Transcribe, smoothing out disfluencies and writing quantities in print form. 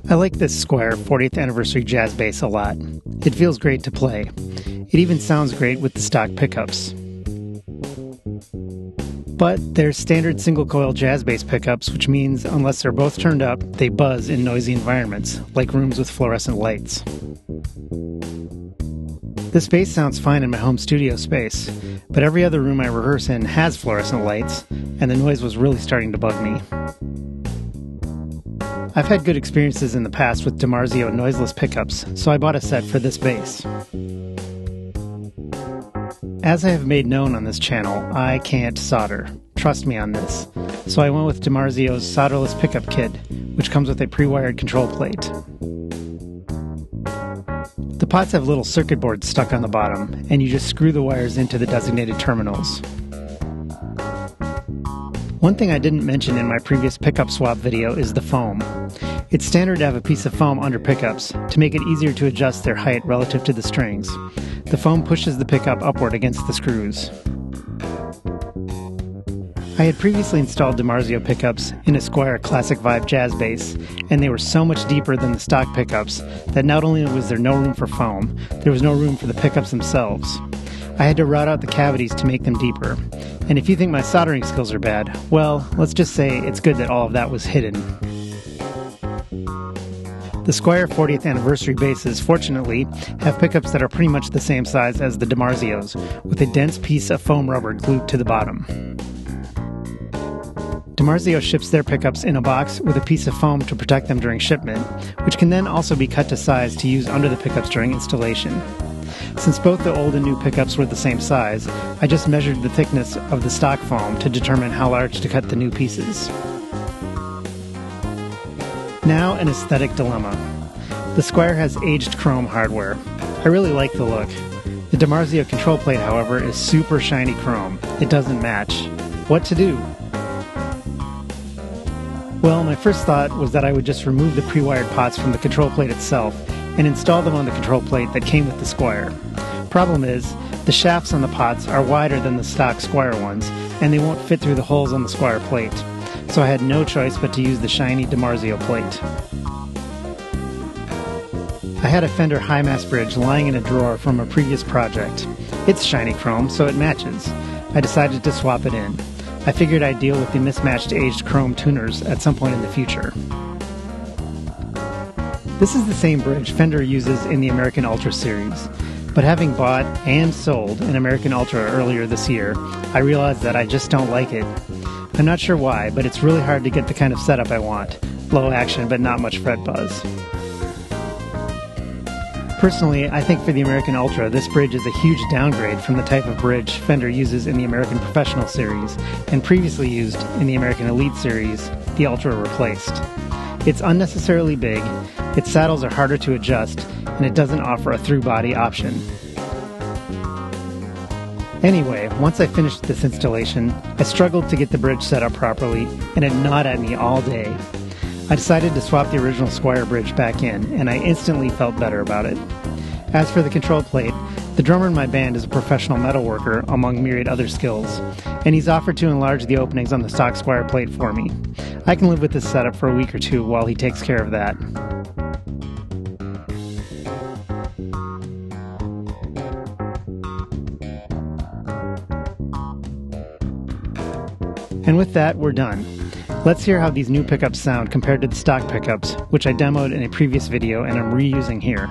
I like this Squier 40th Anniversary Jazz bass a lot. It feels great to play. It even sounds great with the stock pickups. But there's standard single-coil jazz bass pickups, which means unless they're both turned up, they buzz in noisy environments, like rooms with fluorescent lights. This bass sounds fine in my home studio space, but every other room I rehearse in has fluorescent lights, and the noise was really starting to bug me. I've had good experiences in the past with DiMarzio noiseless pickups, so I bought a set for this bass. As I have made known on this channel, I can't solder. Trust me on this. So I went with DiMarzio's solderless pickup kit, which comes with a pre-wired control plate. The pots have little circuit boards stuck on the bottom, and you just screw the wires into the designated terminals. One thing I didn't mention in my previous pickup swap video is the foam. It's standard to have a piece of foam under pickups to make it easier to adjust their height relative to the strings. The foam pushes the pickup upward against the screws. I had previously installed DiMarzio pickups in a Squier Classic Vibe jazz bass, and they were so much deeper than the stock pickups that not only was there no room for foam, there was no room for the pickups themselves. I had to route out the cavities to make them deeper. And if you think my soldering skills are bad, well, let's just say it's good that all of that was hidden. The Squier 40th Anniversary basses, fortunately, have pickups that are pretty much the same size as the DiMarzios, with a dense piece of foam rubber glued to the bottom. DiMarzio ships their pickups in a box with a piece of foam to protect them during shipment, which can then also be cut to size to use under the pickups during installation. Since both the old and new pickups were the same size, I just measured the thickness of the stock foam to determine how large to cut the new pieces. Now an aesthetic dilemma. The Squier has aged chrome hardware. I really like the look. The DiMarzio control plate, however, is super shiny chrome. It doesn't match. What to do? Well, my first thought was that I would just remove the pre-wired pots from the control plate itself and install them on the control plate that came with the Squier. Problem is, the shafts on the pots are wider than the stock Squier ones, and they won't fit through the holes on the Squier plate. So I had no choice but to use the shiny DiMarzio plate. I had a Fender high-mass bridge lying in a drawer from a previous project. It's shiny chrome, so it matches. I decided to swap it in. I figured I'd deal with the mismatched aged chrome tuners at some point in the future. This is the same bridge Fender uses in the American Ultra series, but having bought and sold an American Ultra earlier this year, I realized that I just don't like it. I'm not sure why, but it's really hard to get the kind of setup I want. Low action, but not much fret buzz. Personally, I think for the American Ultra, this bridge is a huge downgrade from the type of bridge Fender uses in the American Professional series, and previously used in the American Elite series, the Ultra replaced. It's unnecessarily big, its saddles are harder to adjust, and it doesn't offer a through-body option. Anyway, once I finished this installation, I struggled to get the bridge set up properly, and it gnawed at me all day. I decided to swap the original Squier bridge back in, and I instantly felt better about it. As for the control plate, the drummer in my band is a professional metalworker among myriad other skills, and he's offered to enlarge the openings on the stock Squier plate for me. I can live with this setup for a week or two while he takes care of that. And with that, we're done. Let's hear how these new pickups sound compared to the stock pickups, which I demoed in a previous video and I'm reusing here.